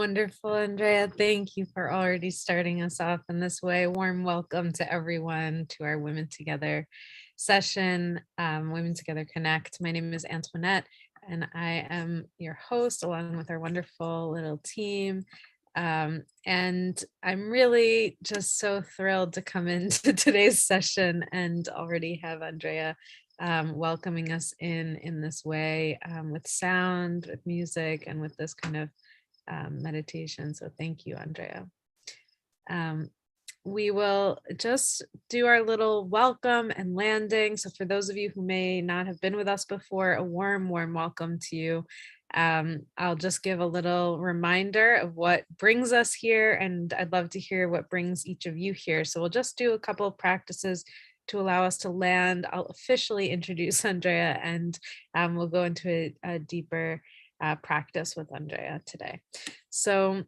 Wonderful, Andrea. Thank you for already starting us off in this way. Warm welcome to everyone to our Women Together session, Women Together Connect. My name is Antoinette, and I am your host along with our wonderful little team. And I'm really just so thrilled to come into today's session and already have Andrea welcoming us in this way with sound, with music, and with this kind of meditation. So thank you, Andrea. We will just do our little welcome and landing. So for those of you who may not have been with us before, a warm welcome to you. I'll just give a little reminder of what brings us here, and I'd love to hear what brings each of you here. So we'll just do a couple of practices to allow us to land. I'll officially introduce Andrea, and we'll go into a deeper practice with Andrea today. So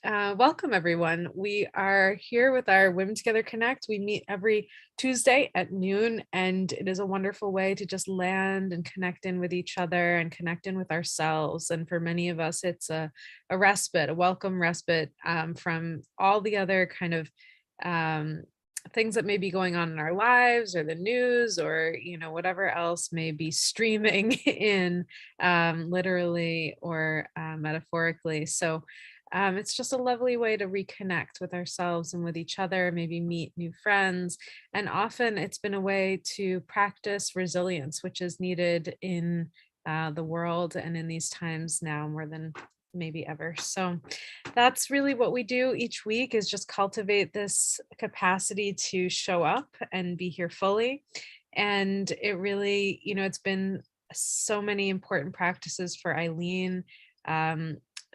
welcome everyone. We are here with our Women Together Connect. We meet every Tuesday at noon, and it is a wonderful way to just land and connect in with each other and connect in with ourselves. And for many of us, it's a respite, a welcome respite from all the other kind of things that may be going on in our lives, or the news, or whatever else may be streaming in, literally or metaphorically. So it's just a lovely way to reconnect with ourselves and with each other, maybe meet new friends. And often it's been a way to practice resilience, which is needed in the world and in these times now more than maybe ever. So that's really what we do each week, is just cultivate this capacity to show up and be here fully. And it really, it's been so many important practices for Eileen,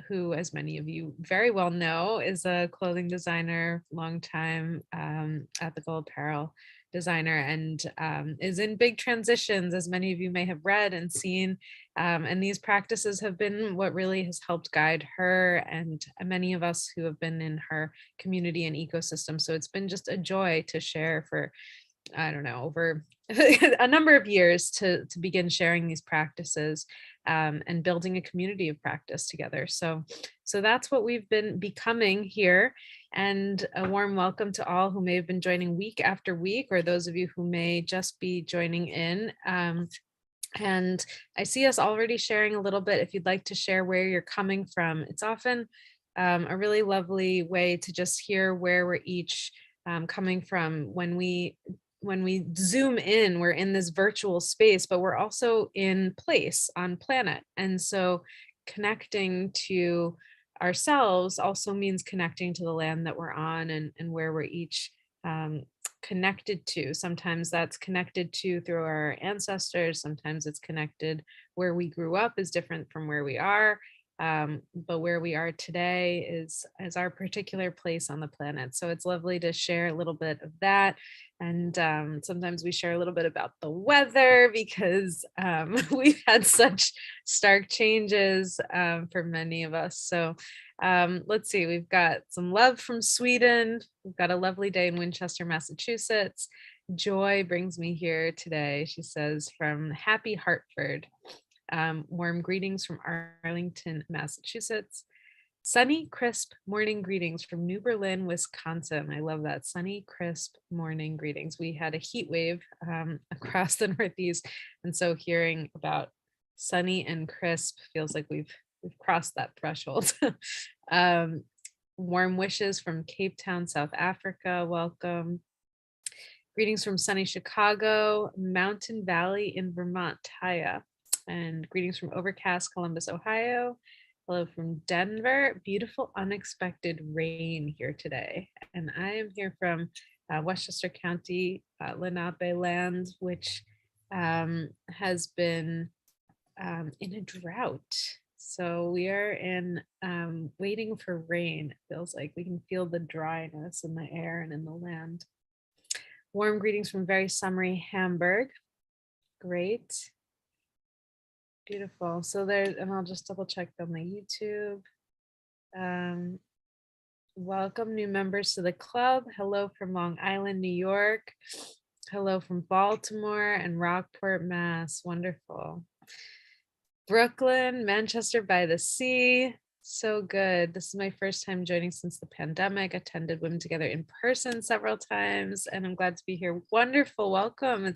who, as many of you very well know, is a clothing designer, longtime ethical apparel designer, and is in big transitions, as many of you may have read and seen. And these practices have been what really has helped guide her and many of us who have been in her community and ecosystem. So it's been just a joy to share for, I don't know, over a number of years to begin sharing these practices and building a community of practice together. So that's what we've been becoming here. And a warm welcome to all who may have been joining week after week, or those of you who may just be joining in. And I see us already sharing a little bit. If you'd like to share where you're coming from, it's often a really lovely way to just hear where we're each coming from. When we zoom in, we're in this virtual space, but we're also in place on planet. And so connecting to ourselves also means connecting to the land that we're on, and where we're each connected to. Sometimes that's connected to through our ancestors. Sometimes it's connected where we grew up is different from where we are. But where we are today is our particular place on the planet. So it's lovely to share a little bit of that. And sometimes we share a little bit about the weather, because we've had such stark changes for many of us. So let's see, we've got some love from Sweden. We've got a lovely day in Winchester, Massachusetts. Joy brings me here today, she says, from happy Hartford. Warm greetings from Arlington, Massachusetts. Sunny, crisp morning greetings from New Berlin, Wisconsin. I love that. Sunny, crisp morning greetings. We had a heat wave across the Northeast, and so hearing about sunny and crisp feels like we've crossed that threshold. Warm wishes from Cape Town, South Africa. Welcome. Greetings from sunny Chicago, Mountain Valley in Vermont, Taya. And greetings from overcast Columbus, Ohio. Hello from Denver. Beautiful unexpected rain here today. And I am here from Westchester County, Lenape land, which has been in a drought. So we are in waiting for rain. It feels like we can feel the dryness in the air and in the land. Warm greetings from very summery Hamburg. Great. Beautiful. So there, and I'll just double check on the YouTube. Welcome new members to the club. Hello from Long Island, New York. Hello from Baltimore and Rockport, Mass. Wonderful. Brooklyn, Manchester by the Sea. So good. This is my first time joining since the pandemic. Attended Women Together in person several times, and I'm glad to be here. Wonderful. Welcome.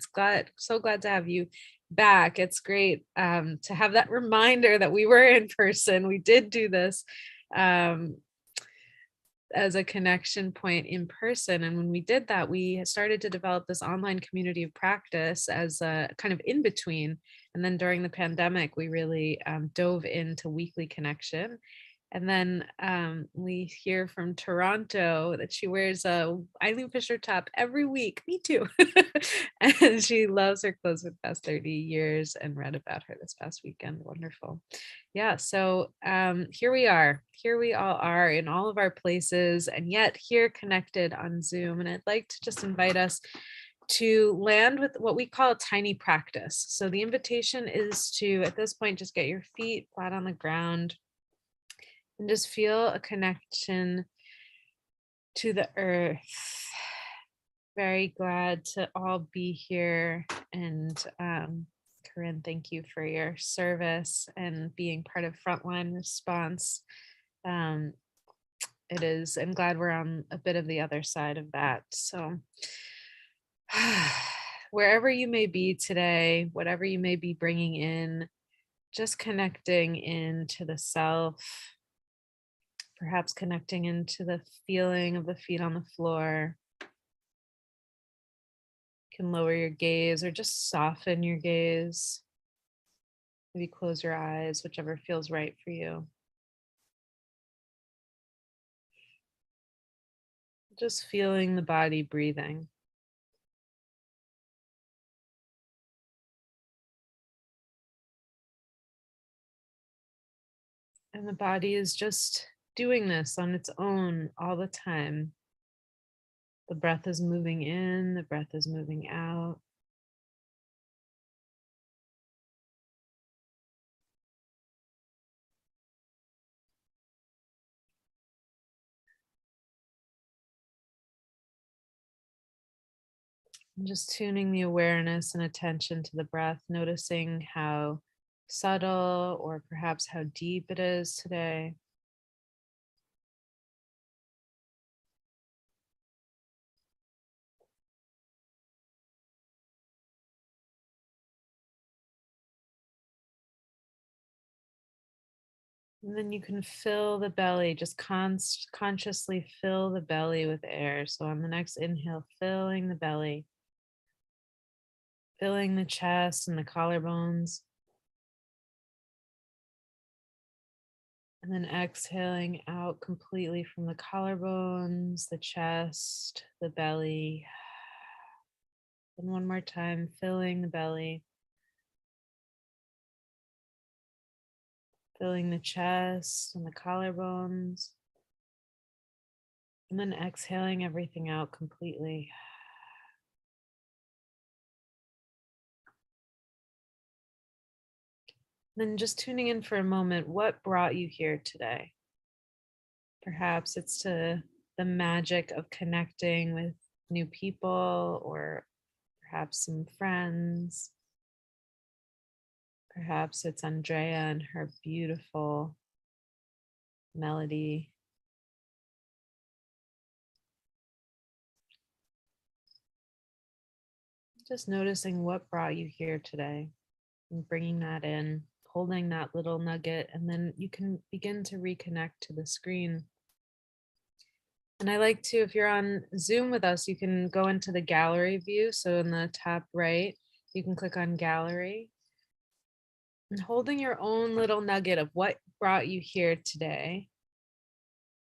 So glad to have you back. It's great to have that reminder that we were in person. We did do this. Um, as a connection point in person. And when we did that, we started to develop this online community of practice as a kind of in between. And then during the pandemic, we really dove into weekly connection. And then we hear from Toronto that she wears a Eileen Fisher top every week. Me too. And she loves her clothes for the past 30 years and read about her this past weekend. Wonderful. Yeah, so here we are. Here we all are in all of our places and yet here connected on Zoom. And I'd like to just invite us to land with what we call a tiny practice. So the invitation is to, at this point, just get your feet flat on the ground and just feel a connection to the earth. Very glad to all be here. And Corinne, thank you for your service and being part of frontline response. It is, I'm glad we're on a bit of the other side of that. So wherever you may be today, whatever you may be bringing in, just connecting into the self, perhaps connecting into the feeling of the feet on the floor. You can lower your gaze or just soften your gaze. Maybe close your eyes, whichever feels right for you. Just feeling the body breathing. And the body is just doing this on its own all the time. The breath is moving in, the breath is moving out. And just tuning the awareness and attention to the breath, noticing how subtle or perhaps how deep it is today. And then you can fill the belly, just consciously fill the belly with air. So on the next inhale, filling the belly, filling the chest and the collarbones. And then exhaling out completely from the collarbones, the chest, the belly. And one more time, filling the belly, filling the chest and the collarbones. And then exhaling everything out completely. Then just tuning in for a moment, what brought you here today? Perhaps it's to the magic of connecting with new people or perhaps some friends. Perhaps it's Andrea and her beautiful melody. Just noticing what brought you here today and bringing that in, holding that little nugget, and then you can begin to reconnect to the screen. And I like to, if you're on Zoom with us, you can go into the gallery view. So in the top right, you can click on gallery and holding your own little nugget of what brought you here today.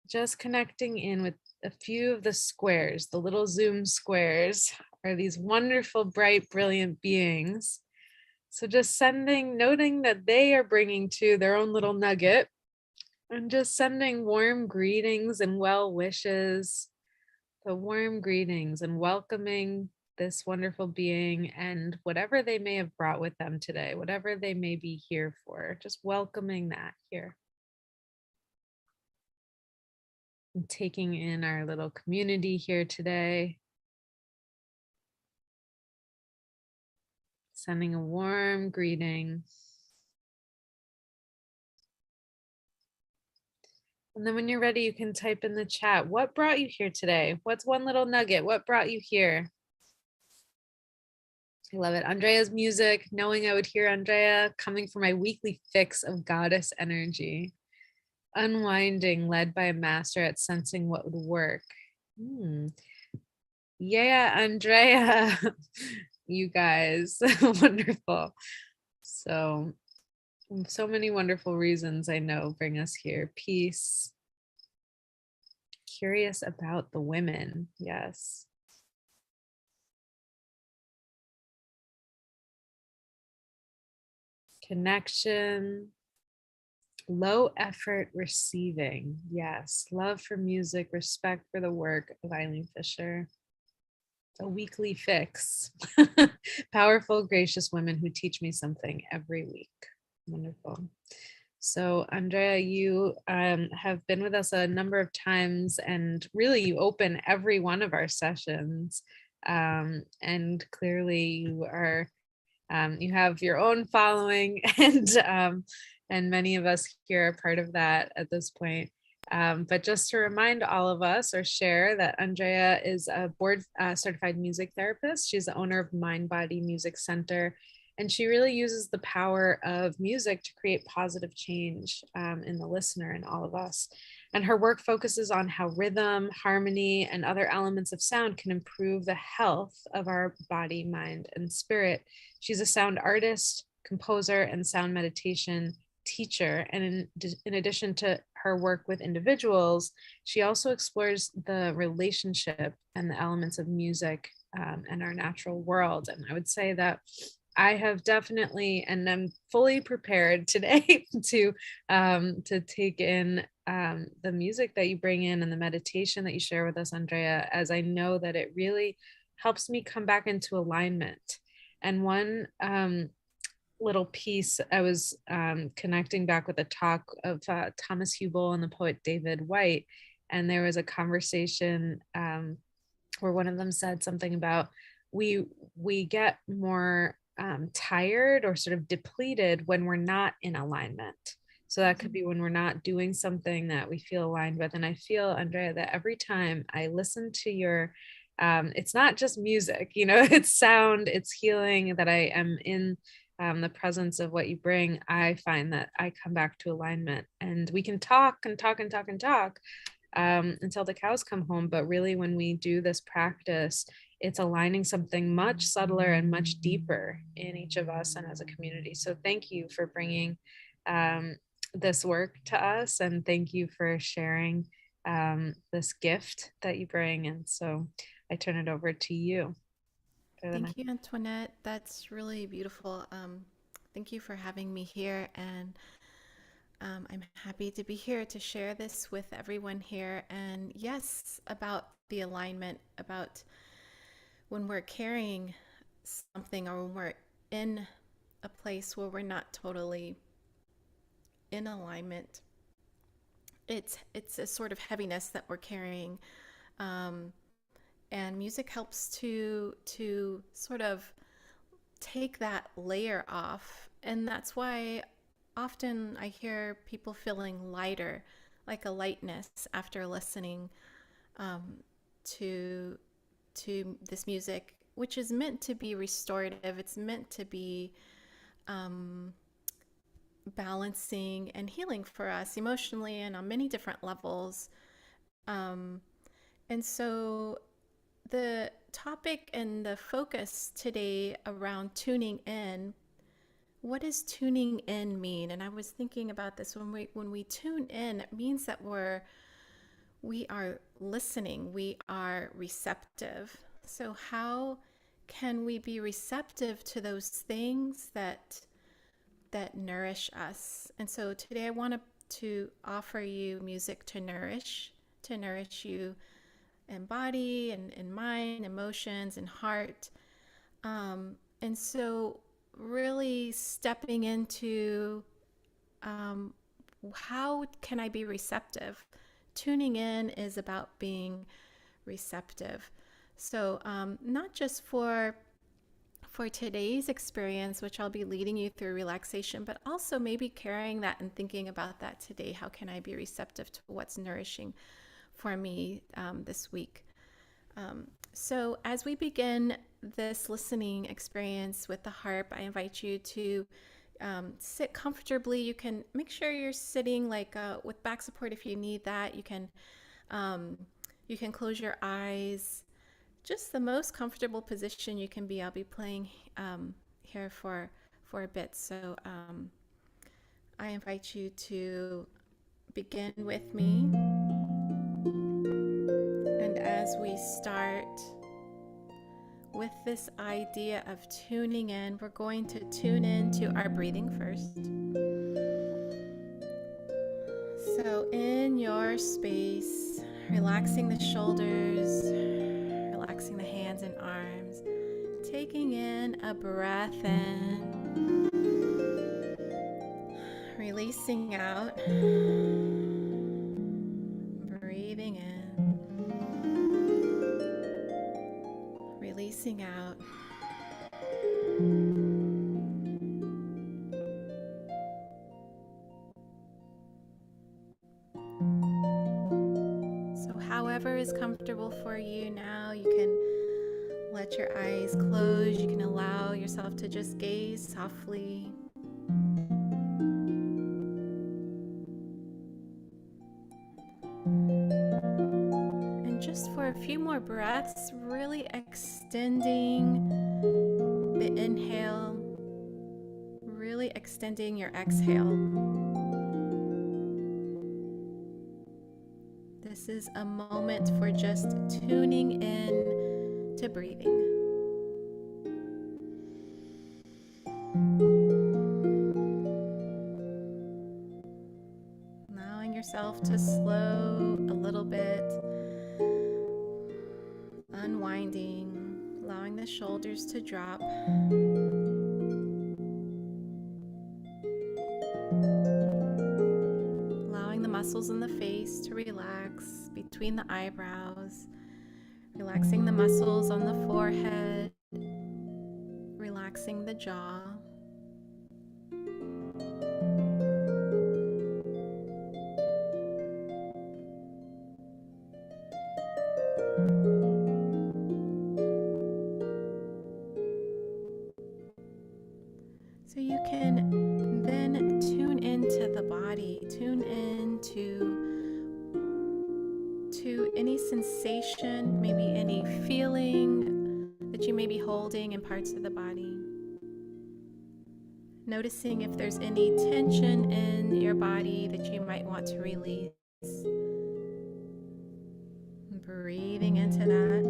Just connecting in with a few of the squares, the little Zoom squares are these wonderful, bright, brilliant beings. So just noting that they are bringing to their own little nugget and just sending warm greetings and well wishes, the warm greetings and welcoming this wonderful being and whatever they may have brought with them today, whatever they may be here for, just welcoming that here. And taking in our little community here today. Sending a warm greeting. And then when you're ready, you can type in the chat, what brought you here today? What's one little nugget? What brought you here? I love it. Andrea's music, knowing I would hear Andrea coming for my weekly fix of goddess energy. Unwinding, led by a master at sensing what would work. Hmm. Yeah, Andrea. You guys, wonderful. So, so many wonderful reasons I know bring us here. Peace. Curious about the women. Yes. Connection. Low effort receiving. Yes. Love for music, respect for the work of Eileen Fisher. A weekly fix. Powerful, gracious women who teach me something every week. Wonderful. So, Andrea, you have been with us a number of times, and really, you open every one of our sessions. And clearly, you are you have your own following, and many of us here are part of that at this point. But just to remind all of us or share that Andrea is a board certified music therapist. She's the owner of Mind Body Music Center, and she really uses the power of music to create positive change in the listener and all of us. And her work focuses on how rhythm, harmony, and other elements of sound can improve the health of our body, mind, and spirit. She's a sound artist, composer, and sound meditation teacher. And in addition to her work with individuals, she also explores the relationship and the elements of music and our natural world. And I would say that I have definitely, and I'm fully prepared today to take in the music that you bring in and the meditation that you share with us, Andrea, as I know that it really helps me come back into alignment. And one little piece, I was connecting back with a talk of Thomas Hubel and the poet David White, and there was a conversation where one of them said something about we get more tired or sort of depleted when we're not in alignment. So that could be when we're not doing something that we feel aligned with. And I feel, Andrea, that every time I listen to your it's not just music, it's sound, it's healing, that I am in the presence of what you bring. I find that I come back to alignment, and we can talk and talk and talk and talk until the cows come home. But really, when we do this practice, it's aligning something much subtler and much deeper in each of us and as a community. So thank you for bringing this work to us, and thank you for sharing this gift that you bring. And so I turn it over to you. Thank you, Antoinette. That's really beautiful. Thank you for having me here, and I'm happy to be here to share this with everyone here. And yes, about the alignment, about when we're carrying something or when we're in a place where we're not totally in alignment, it's a sort of heaviness that we're carrying. Um, and music helps to sort of take that layer off. And that's why often I hear people feeling lighter, like a lightness after listening um, to this music, which is meant to be restorative. It's meant to be um, balancing and healing for us emotionally and on many different levels. Um, and so the topic and the focus today around tuning in. What does tuning in mean? And I was thinking about this when we tune in, it means that we are listening, we are receptive. So how can we be receptive to those things that nourish us? And so today I want to offer you music to nourish you in body and in mind, emotions and heart. And so really stepping into how can I be receptive? Tuning in is about being receptive. So, not just for for today's experience, which I'll be leading you through relaxation, but also maybe carrying that and thinking about that today. How can I be receptive to what's nourishing for me this week? So, as we begin this listening experience with the harp, I invite you to sit comfortably. You can make sure you're sitting like with back support if you need that. Um, you can close your eyes. Just the most comfortable position you can be. I'll be playing here for a bit. So I invite you to begin with me. And as we start with this idea of tuning in, we're going to tune in to our breathing first. So in your space, relaxing the shoulders, relaxing the hands and arms, taking in a breath in, releasing out, breathing in, releasing out. So however is comfortable for you now, you can let your eyes close. You can allow yourself to just gaze softly. And just for a few more breaths, really extending the inhale, really extending your exhale. This is a moment for just tuning in to breathing. Allowing yourself to slow a little bit, unwinding, allowing the shoulders to drop. Allowing the muscles in the face to relax between the eyebrows, relaxing the muscles on the forehead, relaxing the jaw. So you can then tune into the body, tune into any sensation, maybe any feeling that you may be holding in parts of the body. Noticing if there's any tension in your body that you might want to release. Breathing into that.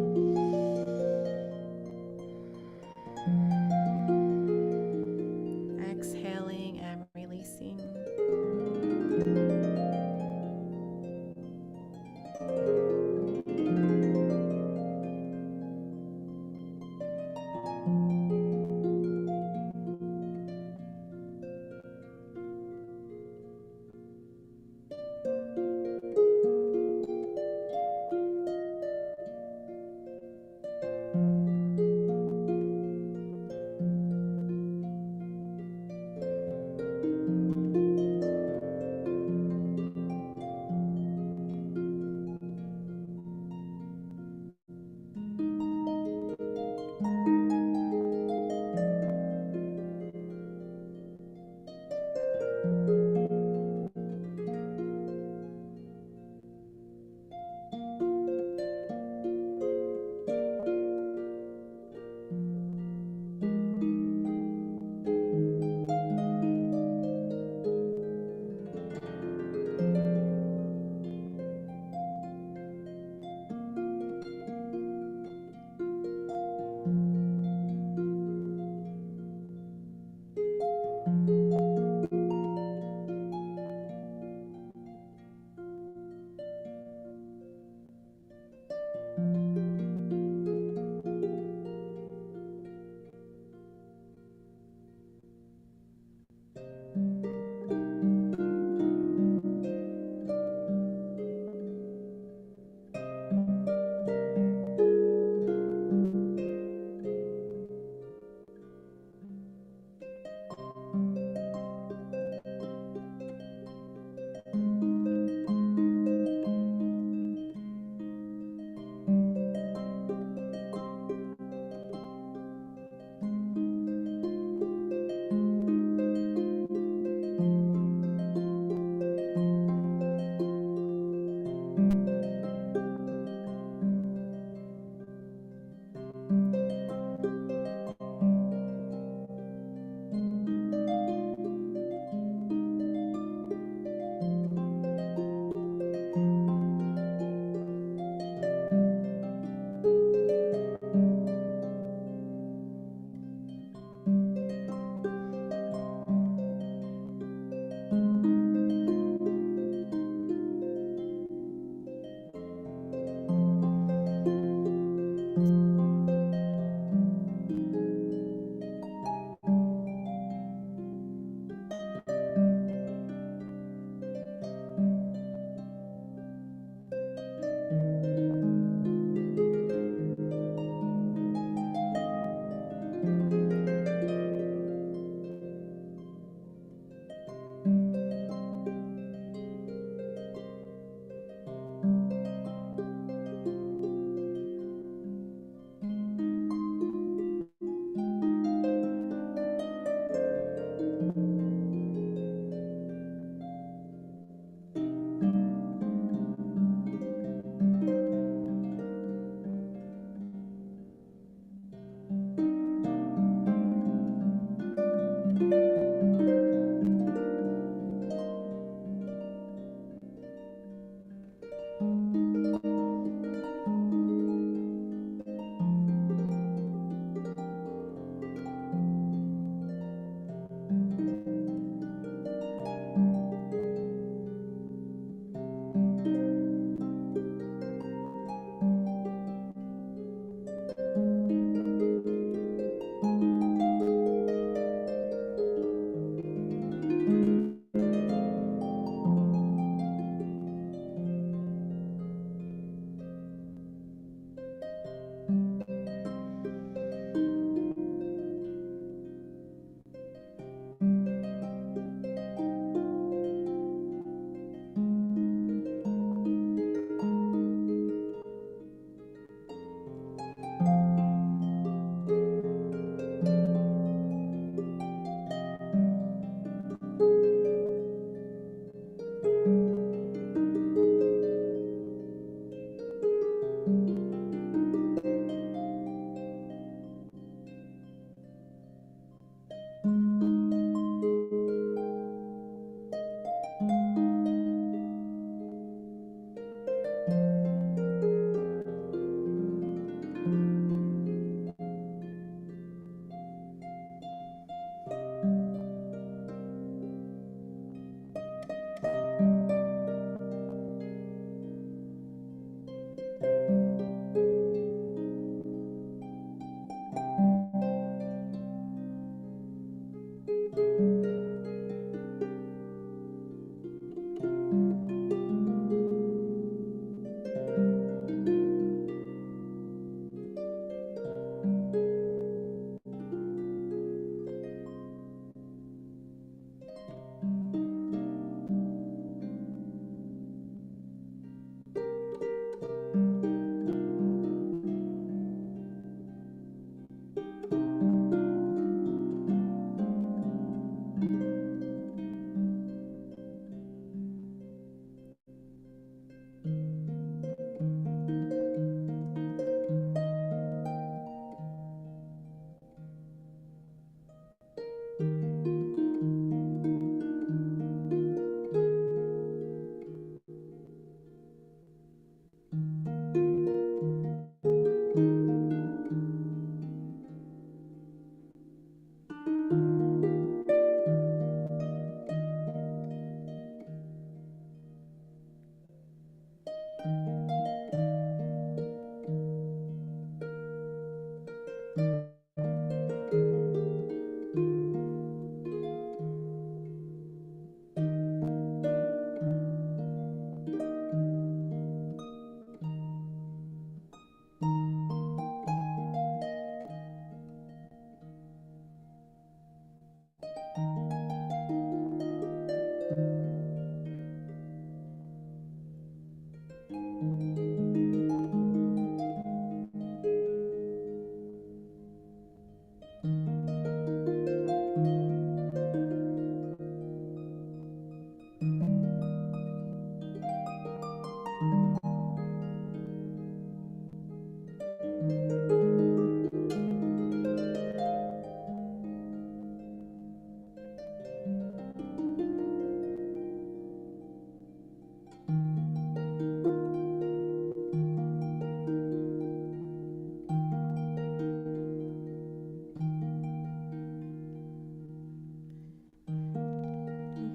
Exhaling and releasing.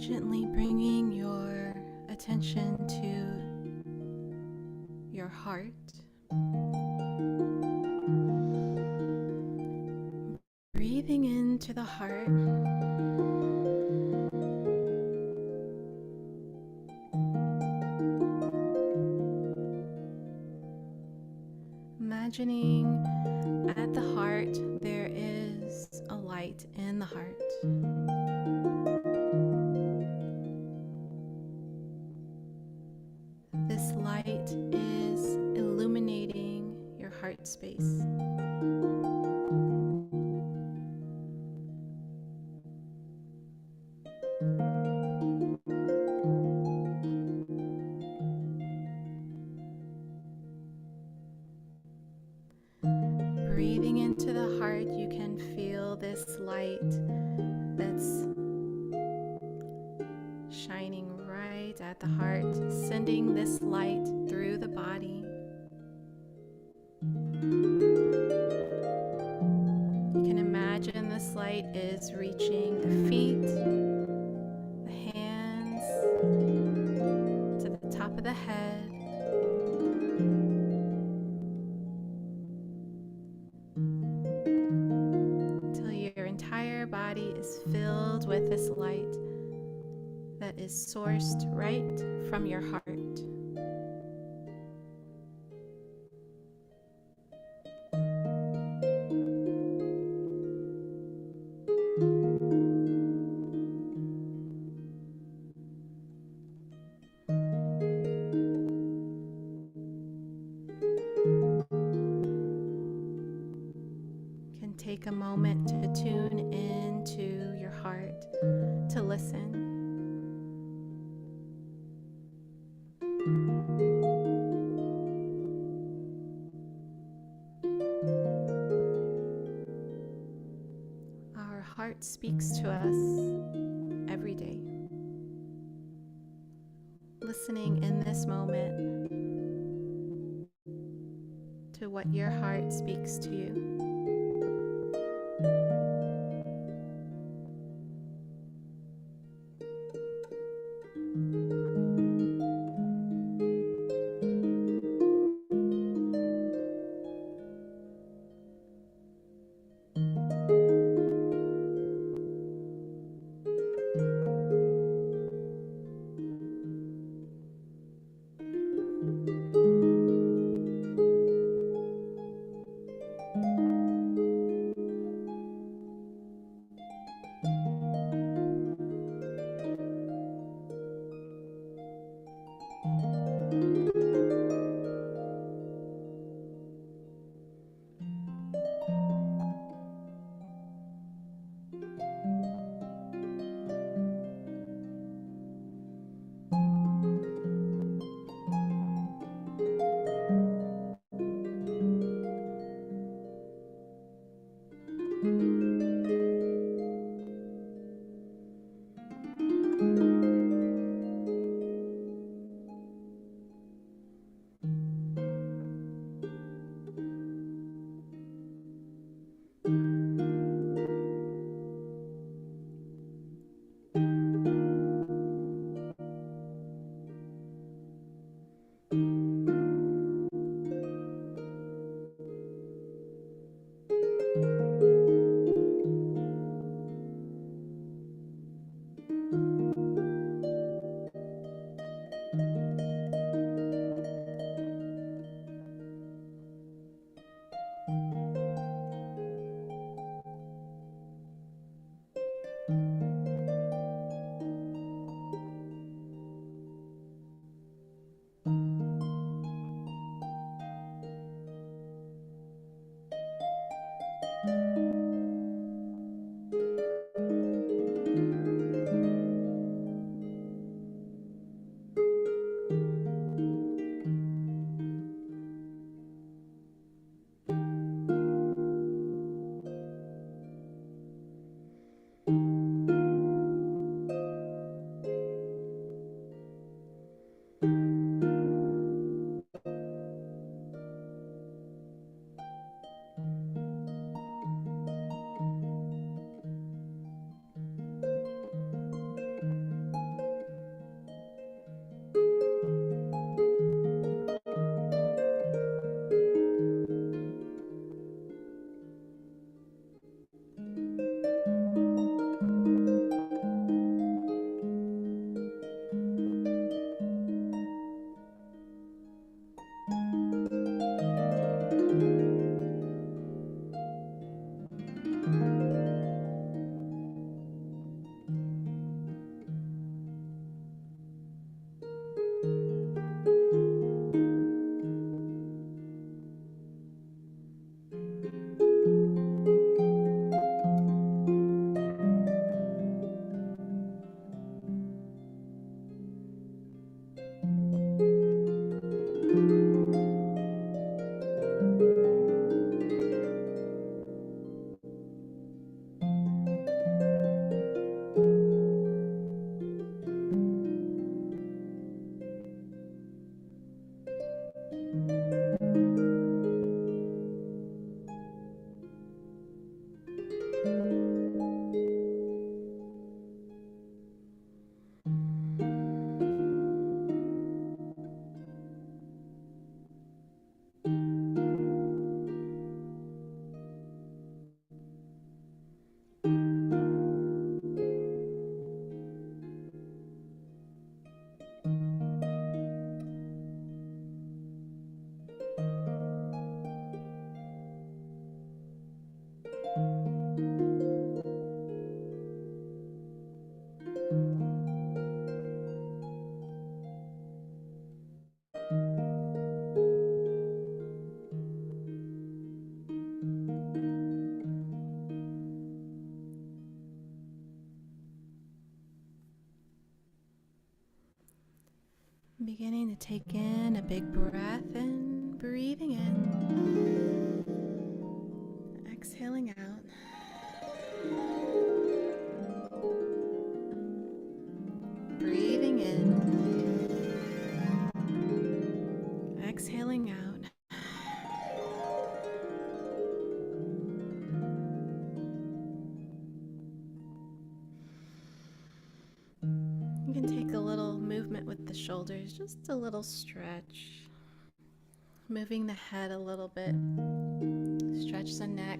Gently bringing your attention to your heart. Breathing into the heart. Imagining at the heart there is a light in the heart. This light is illuminating your heart space. Breathing into the heart, you can feel this light that's shining right at the heart, sending this light through the body. You can imagine this light is reaching the feet, the hands, to the top of the head. Until your entire body is filled with this light that is sourced right from your heart. Can take a moment to tune into your heart, to listen. Our heart speaks to us every day. Listening in this moment to what your heart speaks to you. Beginning to take in a big breath and breathing in. Exhaling out. Breathing in. Exhaling out. You can take a little movement with the shoulders, just a little stretch. Moving the head a little bit. Stretch the neck.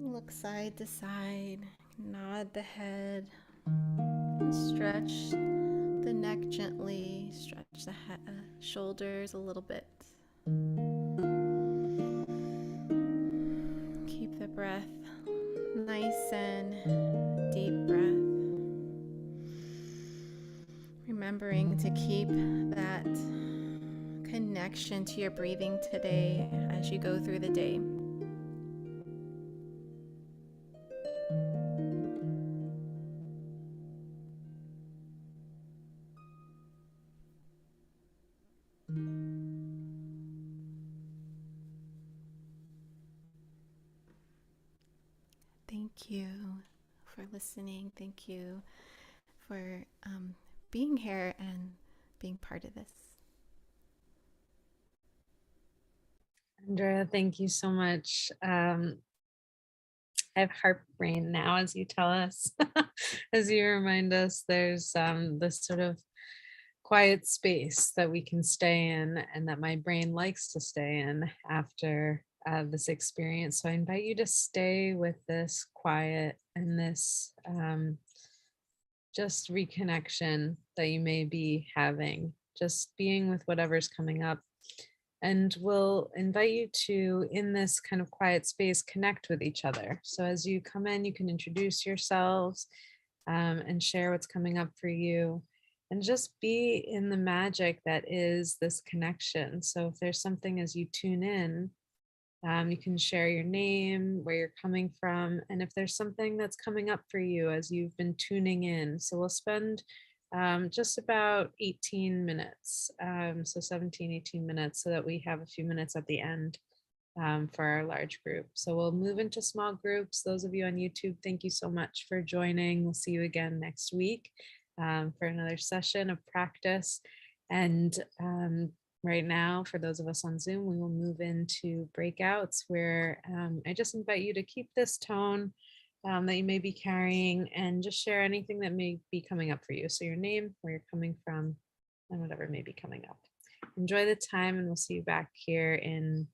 Look side to side. Nod the head. Stretch the neck gently. Stretch the shoulders a little bit. Keep the breath nice and deep breath. Remembering to keep that connection to your breathing today as you go through the day. Thank you for listening. Thank you for being here and being part of this. Andrea, thank you so much. I have heartburn now as you tell us, as you remind us there's this sort of quiet space that we can stay in and that my brain likes to stay in after this experience. So I invite you to stay with this quiet and this just reconnection that you may be having, just being with whatever's coming up. And we'll invite you to, in this kind of quiet space, connect with each other. So as you come in, you can introduce yourselves and share what's coming up for you. And just be in the magic that is this connection. So if there's something as you tune in, you can share your name, where you're coming from, and if there's something that's coming up for you as you've been tuning in. So we'll spend just about 18 minutes, so 17, 18 minutes, so that we have a few minutes at the end for our large group. So we'll move into small groups. Those of you on YouTube, thank you so much for joining. We'll see you again next week for another session of practice. And right now, for those of us on Zoom, we will move into breakouts where I just invite you to keep this tone that you may be carrying and just share anything that may be coming up for you. So your name, where you're coming from, and whatever may be coming up. Enjoy the time, and we'll see you back here in